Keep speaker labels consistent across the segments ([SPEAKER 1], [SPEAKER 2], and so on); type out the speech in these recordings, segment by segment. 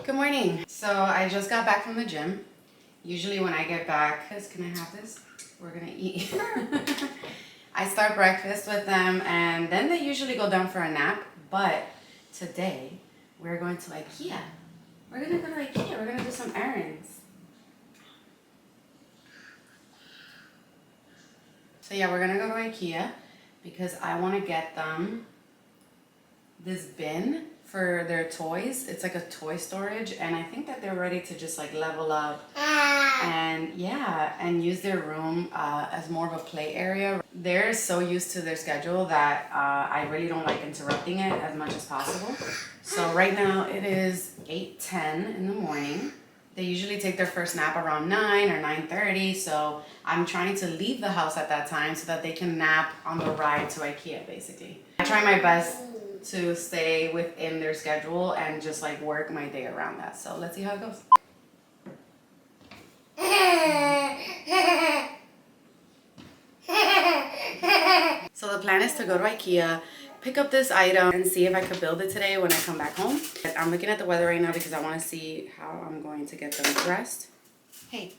[SPEAKER 1] Good morning. So I just got back from the gym. Usually when I get back, can I have this? We're gonna eat. I start breakfast with them and then they usually go down for a nap. But today we're going to IKEA. We're gonna go to IKEA. We're gonna do some errands. So yeah, we're gonna go to IKEA because I want to get them this bin for their toys. It's like a toy storage, and I think that they're ready to just like level up and and use their room as more of a play area. They're so used to their schedule that I really don't like interrupting it as much as possible. So right now it is 8:10 in the morning. They usually take their first nap around 9 or 9:30, so I'm trying to leave the house at that time so that they can nap on the ride to IKEA, basically. I try my best to stay within their schedule and just like work my day around that. So let's see how it goes. So the plan is to go to IKEA, pick up this item and see if I could build it today when I come back home. I'm looking at the weather right now because I want to see how I'm going to get them dressed. Hey.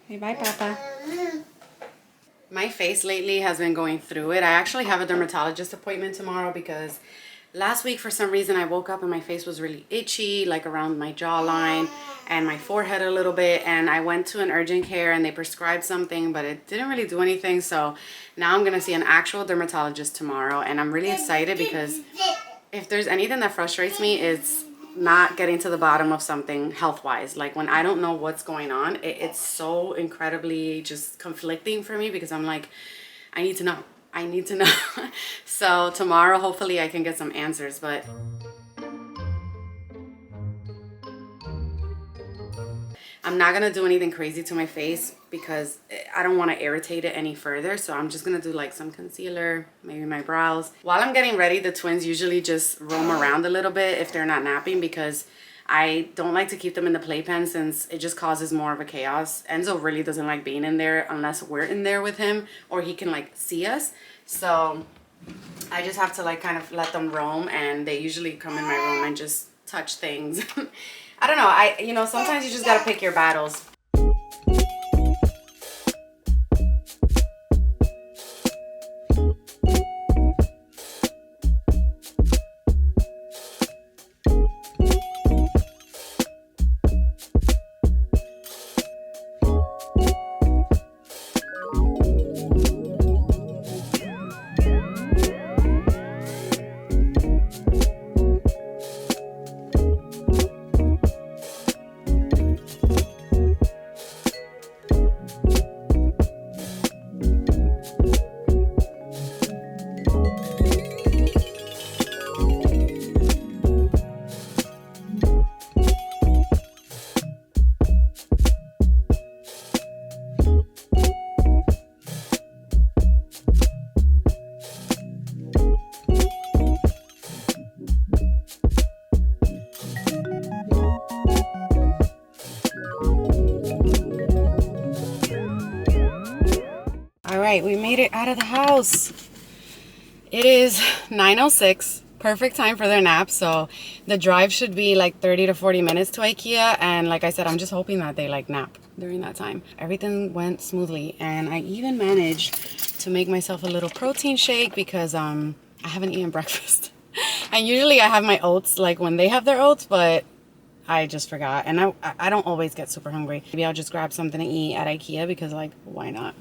[SPEAKER 1] Hey, bye, Papa. My face lately has been going through it. I actually have a dermatologist appointment tomorrow because last week for some reason I woke up and my face was really itchy, like around my jawline and my forehead a little bit, and I went to an urgent care and they prescribed something, but it didn't really do anything. So now I'm gonna see an actual dermatologist tomorrow, and I'm really excited because if there's anything that frustrates me, it's not getting to the bottom of something health-wise. Like when I don't know what's going on, it's so incredibly just conflicting for me because I'm like, I need to know. So tomorrow hopefully I can get some answers. But I'm not gonna do anything crazy to my face because I don't want to irritate it any further. So I'm just gonna do like some concealer, maybe my brows. While I'm getting ready, the twins usually just roam around a little bit if they're not napping because I don't like to keep them in the playpen since it just causes more of a chaos. Enzo really doesn't like being in there unless we're in there with him or he can like see us. So I just have to like kind of let them roam, and they usually come in my room and just touch things. I don't know, sometimes you just gotta pick your battles. We made it out of the house. It is 9:06, perfect time for their nap. So the drive should be like 30 to 40 minutes to IKEA, and like I said, I'm just hoping that they like nap during that time. Everything went smoothly, and I even managed to make myself a little protein shake because I haven't eaten breakfast. And usually I have my oats like when they have their oats, but I just forgot, and I don't always get super hungry. Maybe I'll just grab something to eat at IKEA because like, why not?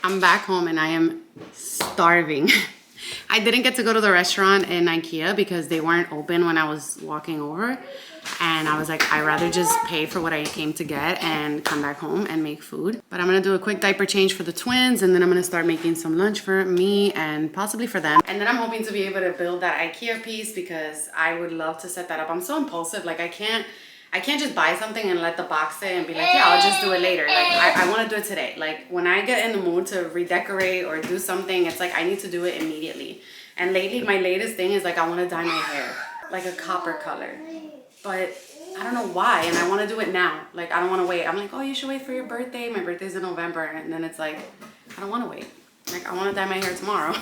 [SPEAKER 1] I'm back home and I am starving. I didn't get to go to the restaurant in IKEA because they weren't open when I was walking over. And I was like, I'd rather just pay for what I came to get and come back home and make food. But I'm gonna do a quick diaper change for the twins, and then I'm gonna start making some lunch for me and possibly for them. And then I'm hoping to be able to build that IKEA piece because I would love to set that up. I'm so impulsive, like I can't just buy something and let the box sit and be like, yeah, I'll just do it later. Like I wanna do it today. Like when I get in the mood to redecorate or do something, it's like I need to do it immediately. And lately, my latest thing is like I wanna dye my hair, like a copper color. But I don't know why, and I want to do it now. Like, I don't want to wait. I'm like, oh, you should wait for your birthday. My birthday's in November. And then it's like, I don't want to wait. Like, I want to dye my hair tomorrow.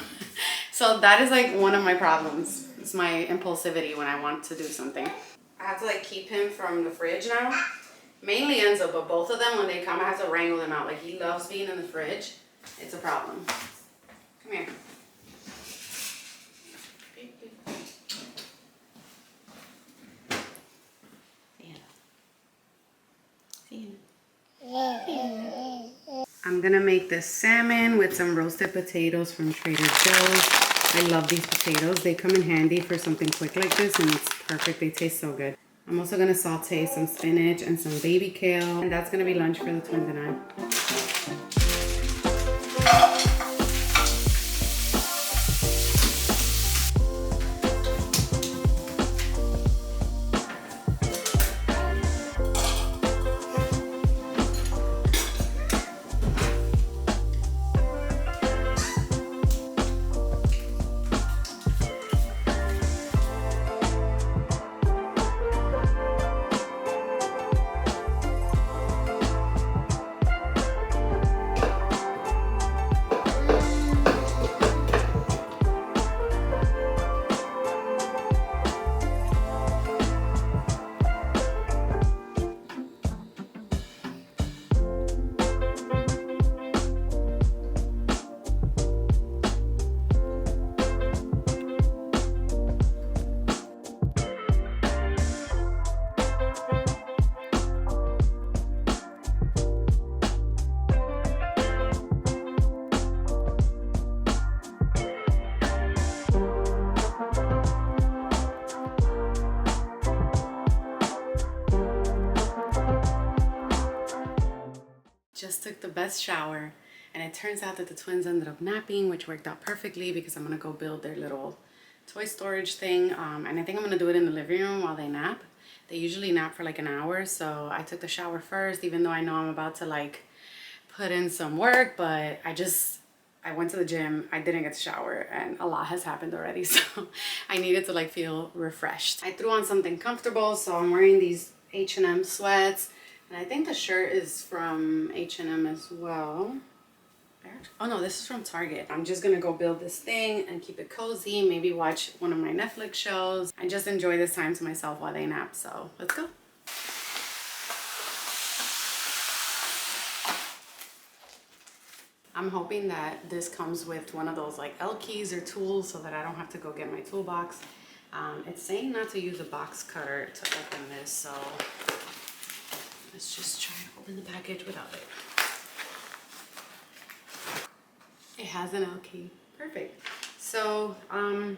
[SPEAKER 1] So that is like one of my problems. It's my impulsivity when I want to do something. I have to like keep him from the fridge now. Mainly Enzo, but both of them, when they come, I have to wrangle them out. Like, he loves being in the fridge. It's a problem. Come here. I'm gonna make this salmon with some roasted potatoes from Trader Joe's. I love these potatoes. They come in handy for something quick like this, and it's perfect. They taste so good. I'm also gonna saute some spinach and some baby kale, and that's gonna be lunch for the twins and I. Just took the best shower, and it turns out that the twins ended up napping, which worked out perfectly because I'm gonna go build their little toy storage thing, and I think I'm gonna do it in the living room while they nap. They usually nap for like an hour, so I took the shower first, even though I know I'm about to like put in some work, but I went to the gym, I didn't get to shower, and a lot has happened already, so I needed to like feel refreshed. I threw on something comfortable, so I'm wearing these H&M sweats. And I think the shirt is from H&M as well. Oh no, this is from Target. I'm just gonna go build this thing and keep it cozy, maybe watch one of my Netflix shows, and just enjoy this time to myself while they nap. So let's go. I'm hoping that this comes with one of those like L keys or tools so that I don't have to go get my toolbox. It's saying not to use a box cutter to open this, so let's just try to open the package without it. It has an L key. Perfect. So, I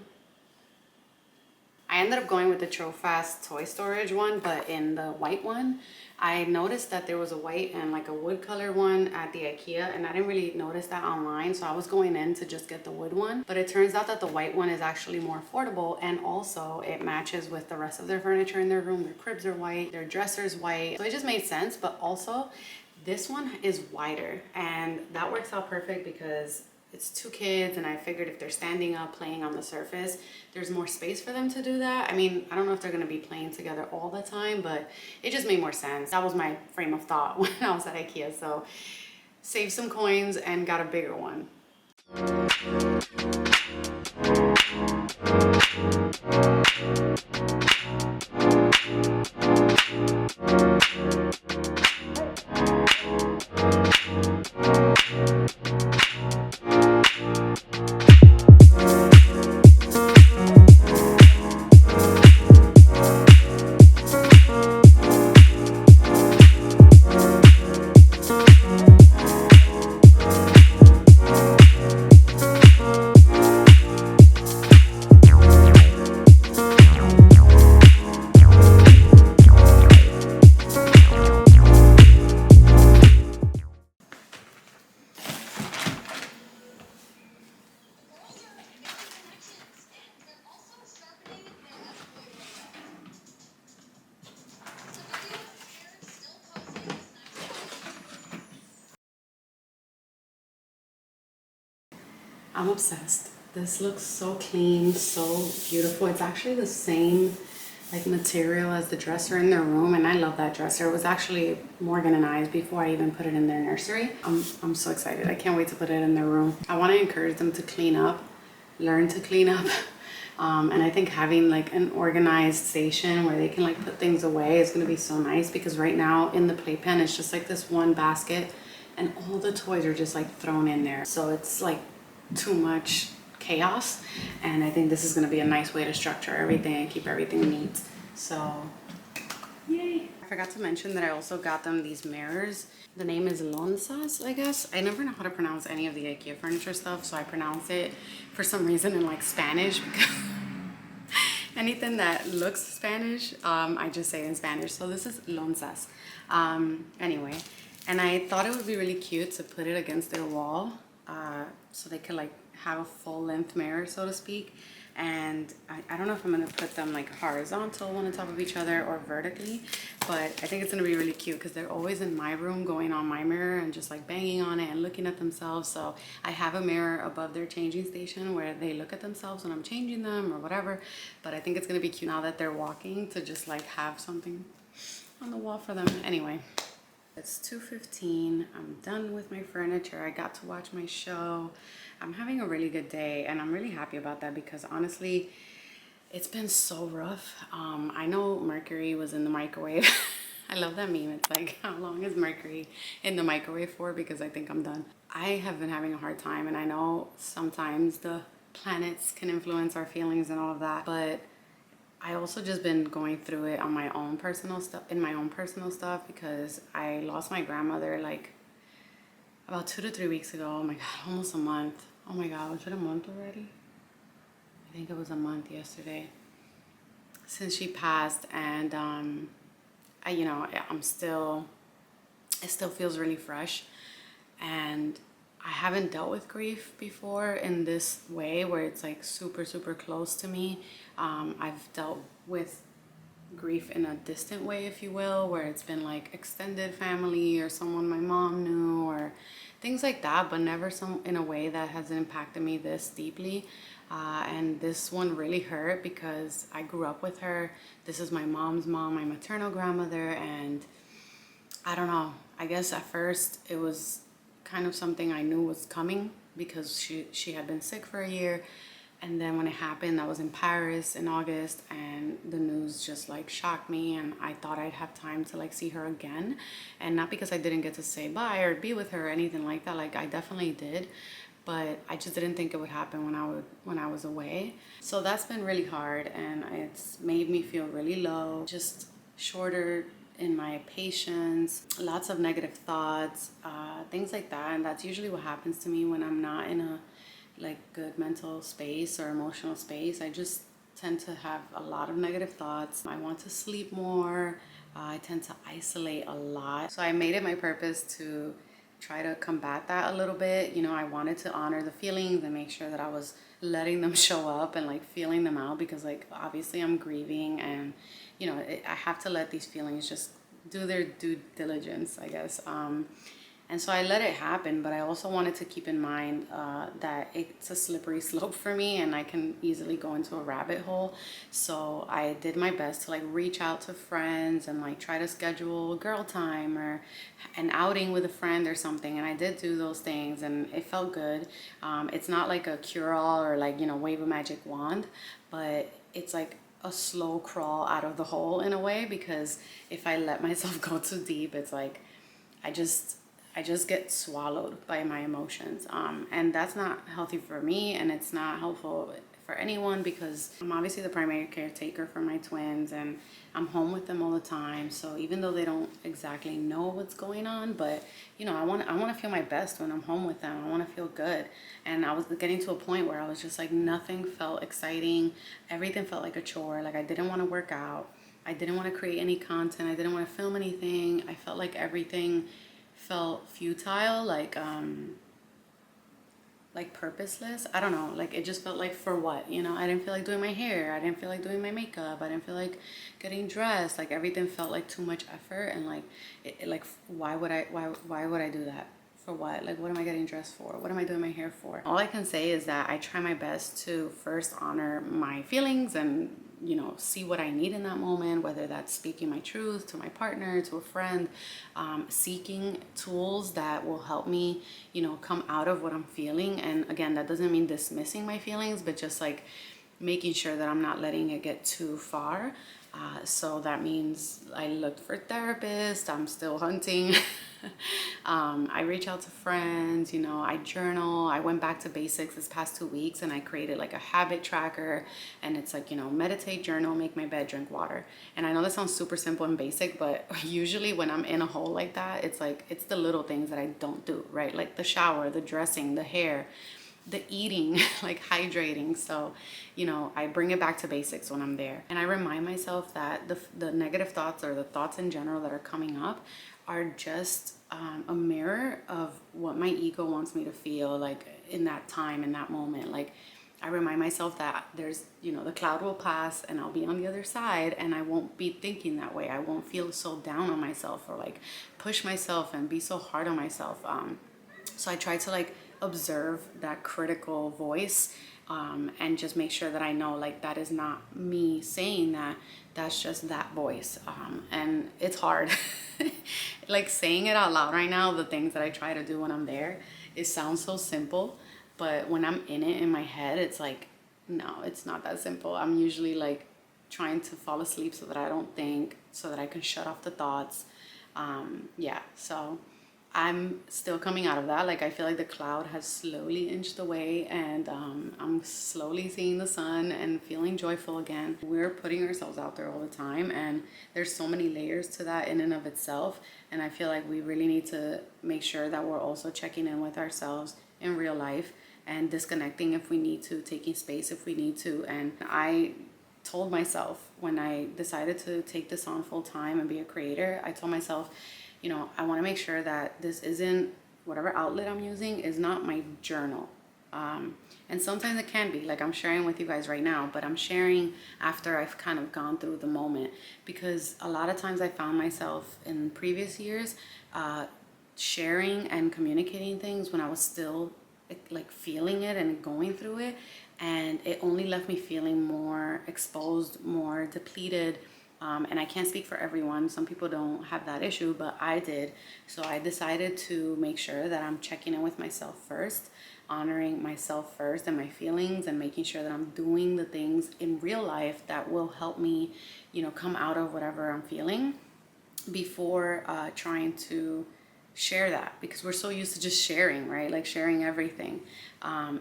[SPEAKER 1] ended up going with the Trofast toy storage one, but in the white one, I noticed that there was a white and like a wood color one at the IKEA, and I didn't really notice that online, so I was going in to just get the wood one. But it turns out that the white one is actually more affordable, and also it matches with the rest of their furniture in their room. Their cribs are white, their dresser's white, so it just made sense. But also, this one is wider, and that works out perfect because it's 2 kids, and I figured if they're standing up playing on the surface, there's more space for them to do that. I mean, I don't know if they're gonna be playing together all the time, but it just made more sense. That was my frame of thought when I was at IKEA. So saved some coins and got a bigger one. I'm obsessed. This looks so clean, so beautiful. It's actually the same like material as the dresser in their room, and I love that dresser. It was actually Morgan and I's before I even put it in their nursery. I'm so excited. I can't wait to put it in their room. I want to encourage them to clean up, learn to clean up. And I think having like an organized station where they can like put things away is going to be so nice, because right now in the playpen it's just like this one basket and all the toys are just like thrown in there. So it's like too much chaos, and I think this is going to be a nice way to structure everything and keep everything neat. So yay. I forgot to mention that I also got them these mirrors. The name is Lonsas, I guess. I never know how to pronounce any of the IKEA furniture stuff, so I pronounce it for some reason in like Spanish, because anything that looks Spanish, I just say in Spanish. So this is Lonsas. Anyway, and I thought it would be really cute to put it against their wall, so they could like have a full length mirror, so to speak. And I don't know if I'm gonna put them like horizontal one on top of each other or vertically, but I think it's gonna be really cute because they're always in my room going on my mirror and just like banging on it and looking at themselves. So I have a mirror above their changing station where they look at themselves when I'm changing them or whatever. But I think it's gonna be cute now that they're walking to just like have something on the wall for them. Anyway, it's 2:15. I'm done with my furniture. I got to watch my show. I'm having a really good day, and I'm really happy about that because honestly, it's been so rough. I know Mercury was in the microwave. I love that meme. It's like, how long is Mercury in the microwave for? Because I think I'm done. I have been having a hard time, and I know sometimes the planets can influence our feelings and all of that, but I also just been going through it on my own personal stuff, because I lost my grandmother like about 2 to 3 weeks ago. Oh my God, almost a month. Oh my God, was it a month already? I think it was a month yesterday since she passed. And it still feels really fresh. And I haven't dealt with grief before in this way where it's like super, super close to me. I've dealt with grief in a distant way, if you will, where it's been like extended family or someone my mom knew or things like that, but never in a way that has impacted me this deeply. And this one really hurt because I grew up with her. This is my mom's mom, my maternal grandmother, and I don't know, I guess at first it was kind of something I knew was coming because she had been sick for a year. And then when it happened, I was in Paris in August, and the news just like shocked me, and I thought I'd have time to like see her again. And not because I didn't get to say bye or be with her or anything like that, like I definitely did, but I just didn't think it would happen when I was away. So that's been really hard, and it's made me feel really low, just shorter in my patience, lots of negative thoughts, things like that. And that's usually what happens to me when I'm not in a like good mental space or emotional space. I just tend to have a lot of negative thoughts. I want to sleep more. I tend to isolate a lot. So I made it my purpose to try to combat that a little bit. I wanted to honor the feelings and make sure that I was letting them show up and like feeling them out, because like obviously I'm grieving, and I have to let these feelings just do their due diligence, I guess. And so I let it happen, but I also wanted to keep in mind that it's a slippery slope for me, and I can easily go into a rabbit hole. So I did my best to like reach out to friends and like try to schedule girl time or an outing with a friend or something. And I did do those things, and it felt good. It's not like a cure-all or like, wave a magic wand, but it's like a slow crawl out of the hole in a way, because if I let myself go too deep, it's like I just get swallowed by my emotions. And that's not healthy for me, and it's not helpful for anyone, because I'm obviously the primary caretaker for my twins, and I'm home with them all the time. So even though they don't exactly know what's going on, but I want to feel my best when I'm home with them. I want to feel good. And I was getting to a point where I was just like, nothing felt exciting. Everything felt like a chore. Like I didn't want to work out. I didn't want to create any content. I didn't want to film anything. I felt like everything felt futile, like purposeless. I don't know, like it just felt like, for what? I didn't feel like doing my hair. I didn't feel like doing my makeup. I didn't feel like getting dressed. Like everything felt like too much effort, and like why would I do that For what? Like, what am I getting dressed for? What am I doing my hair for? All I can say is that I try my best to first honor my feelings and, you know, see what I need in that moment, whether that's speaking my truth to my partner, to a friend, seeking tools that will help me, you know, come out of what I'm feeling. And again, that doesn't mean dismissing my feelings, but just like making sure that I'm not letting it get too far. So that means I looked for a therapist, I'm still hunting. I reach out to friends, you know, I journal. I went back to basics this past 2 weeks and I created like a habit tracker, and it's like, you know, meditate, journal, make my bed, drink water. And I know this sounds super simple and basic, but usually when I'm in a hole like that, it's like, it's the little things that I don't do, right? Like the shower, the dressing, the hair, the eating, like hydrating. So, you know, I bring it back to basics when I'm there. And I remind myself that the negative thoughts, or the thoughts in general that are coming up, are just a mirror of what my ego wants me to feel like in that time, in that moment. Like, I remind myself that there's, you know, the cloud will pass and I'll be on the other side, and I won't be thinking that way. I won't feel so down on myself or like push myself and be so hard on myself. So I try to like observe that critical voice, and just make sure that I know like that is not me saying that, that's just that voice. And it's hard. Like saying it out loud right now, the things that I try to do when I'm there, it sounds so simple, but when I'm in it in my head, it's like, no, it's not that simple. I'm usually like trying to fall asleep so that I don't think, so that I can shut off the thoughts. Yeah, so I'm still coming out of that. Like, I feel like the cloud has slowly inched away, and I'm slowly seeing the sun and feeling joyful again. We're putting ourselves out there all the time, and there's so many layers to that in and of itself. And I feel like we really need to make sure that we're also checking in with ourselves in real life and disconnecting if we need to, taking space if we need to. And I told myself when I decided to take this on full time and be a creator, I told myself, you know, I want to make sure that this isn't, whatever outlet I'm using is not my journal. And sometimes it can be, like I'm sharing with you guys right now, but I'm sharing after I've kind of gone through the moment, because a lot of times I found myself in previous years sharing and communicating things when I was still like feeling it and going through it, and it only left me feeling more exposed, more depleted. And I can't speak for everyone. Some people don't have that issue, but I did. So I decided to make sure that I'm checking in with myself first, honoring myself first and my feelings, and making sure that I'm doing the things in real life that will help me, you know, come out of whatever I'm feeling before trying to share that, because we're so used to just sharing, right? Like sharing everything.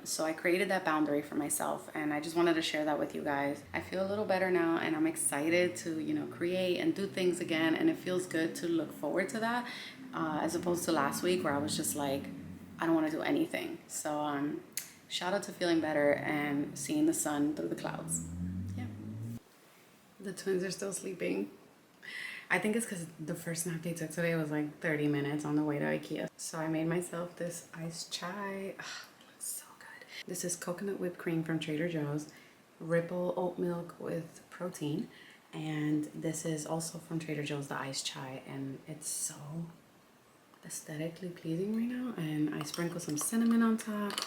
[SPEAKER 1] So I created that boundary for myself, and I just wanted to share that with you guys. I feel a little better now, and I'm excited to, you know, create and do things again, and it feels good to look forward to that, as opposed to last week where I was just like, I don't want to do anything. So shout out to feeling better and seeing the sun through the clouds. Yeah. The twins are still sleeping. I think it's because the first nap they took today was like 30 minutes on the way to Ikea. So I made myself this iced chai. Ugh, it looks so good. This is coconut whipped cream from Trader Joe's, Ripple oat milk with protein, and this is also from Trader Joe's, the iced chai, and it's so aesthetically pleasing right now. And I sprinkle some cinnamon on top.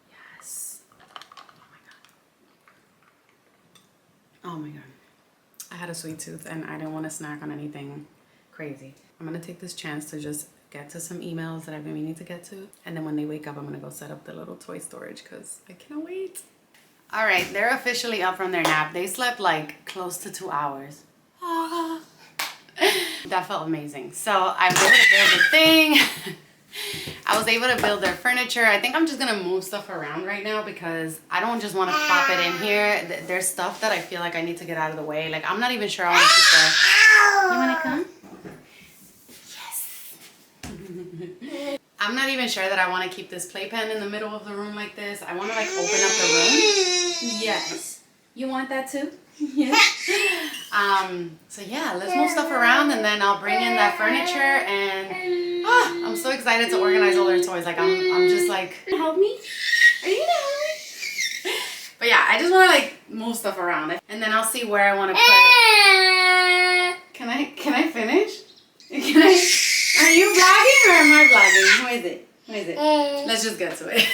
[SPEAKER 1] Yes. Oh my god. Oh my god. I had a sweet tooth and I didn't want to snack on anything crazy. I'm going to take this chance to just get to some emails that I've been meaning to get to. And then when they wake up, I'm going to go set up the little toy storage because I can't wait. All right, they're officially up from their nap. They slept like close to 2 hours. Ah. That felt amazing. So I was able to build a thing. I was able to build their furniture. I think I'm just gonna move stuff around right now because I don't just want to plop it in here. There's stuff that I feel like I need to get out of the way. Like, I'm not even sure I want to keep the... You want to come? Yes. I'm not even sure that I want to keep this playpen in the middle of the room like this. I want to like open up the room. Yes. You want that too? Yes. So yeah, let's move stuff around and then I'll bring in that furniture, and I'm so excited to organize all their toys. Like I'm just like, help me? Are you gonna help me? But yeah, I just want to like move stuff around, and then I'll see where I want to put. Can I finish? Can I? Are you vlogging or am I vlogging? Who is it? Who is it? Let's just get to it.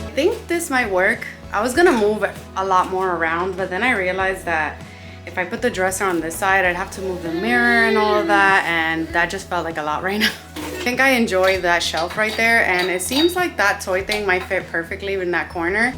[SPEAKER 1] I think this might work. I was gonna move a lot more around, but then I realized that if I put the dresser on this side, I'd have to move the mirror and all of that, and that just felt like a lot right now. I think I enjoy that shelf right there, and it seems like that toy thing might fit perfectly in that corner.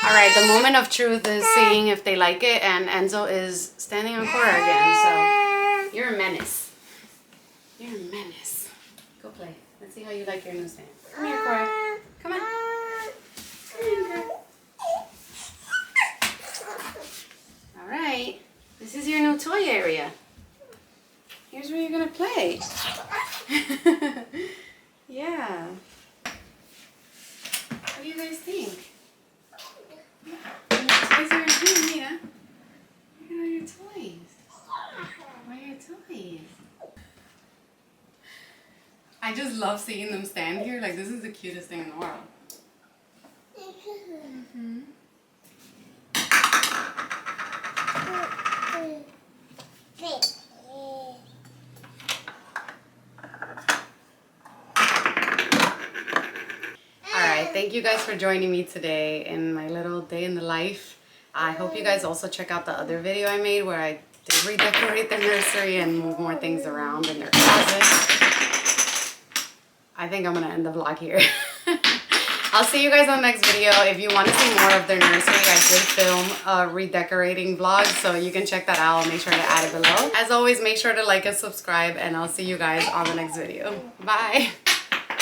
[SPEAKER 1] All right, the moment of truth is seeing if they like it, and Enzo is standing on Cora again, so you're a menace. You're a menace. Go play. Let's see how you like your new stand. Come here, Cora. Come on. Come in, girl. All right, this is your new toy area. Here's where you're gonna play. Yeah. What do you guys think? Toys are in here, Mia. Look at all your toys. Where are your toys? I just love seeing them stand here. Like, this is the cutest thing in the world. Mm-hmm. Thank you guys for joining me today in my little day in the life. I hope you guys also check out the other video I made where I did redecorate the nursery and move more things around in their closet. I think I'm gonna end the vlog here. I'll see you guys on the next video. If you want to see more of their nursery, I did film a redecorating vlog, so you can check that out. I'll make sure to add it below. As always, make sure to like and subscribe, and I'll see you guys on the next video. Bye!